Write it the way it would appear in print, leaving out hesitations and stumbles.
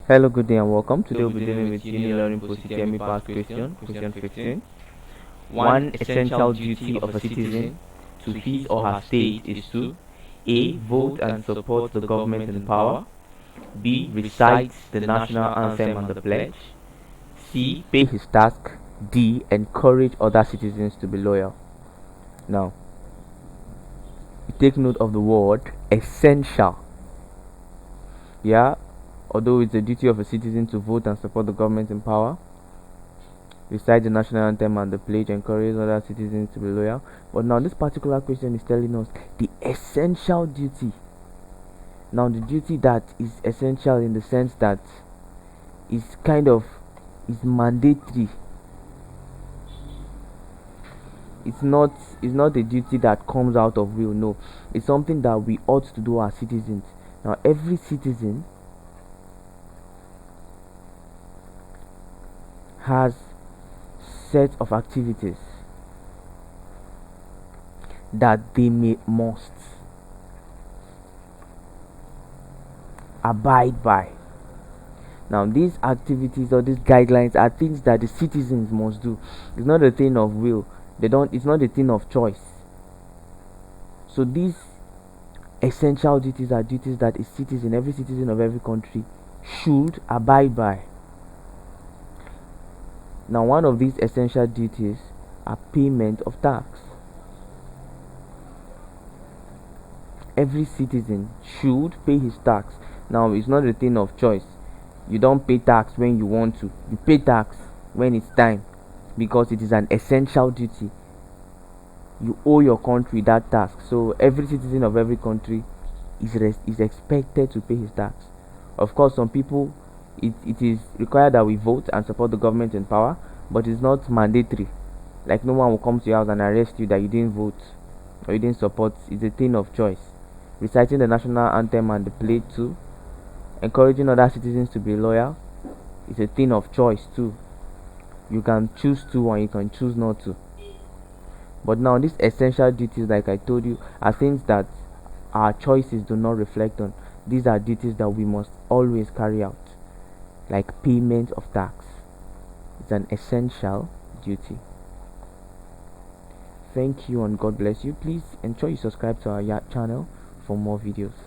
Hello, good day and welcome. Today we'll be dealing with Unilorin post-UTME past question 15. One essential duty of a citizen to his or her state is to A. Vote and support the government in power. B. Recite the national anthem and the pledge. C. Pay his task. D. Encourage other citizens to be loyal. Now, you take note of the word essential. Yeah, although it's a duty of a citizen to vote and support the government in power, recite the national anthem and the pledge, encourage other citizens to be loyal. But now this particular question is telling us the essential duty. Now the duty that is essential in the sense that is mandatory. It's not a duty that comes out of will. No, it's something that we ought to do as citizens. Now every citizen has set of activities that they must abide by. Now these activities or these guidelines are things that the citizens must do. It's not a thing of will. It's not a thing of choice. So these essential duties are duties that every citizen of every country should abide by. Now one of these essential duties are payment of tax. Every citizen should pay his tax. Now it's not a thing of choice. You don't pay tax when you want to. You pay tax when it's time, because it is an essential duty. You owe your country that tax. So every citizen of every country is expected to pay his tax. Of course, some people it is required that we vote and support the government in power, but it's not mandatory. Like no one will come to your house and arrest you that you didn't vote or you didn't support. It's a thing of choice. Reciting the national anthem and the pledge too, encouraging other citizens to be loyal, is a thing of choice too. You can choose to and you can choose not to. But now these essential duties, like I told you, are things that our choices do not reflect on. These are duties that we must always carry out, like payment of tax. It's an essential duty. Thank you and God bless you. Please ensure you subscribe to our channel for more videos.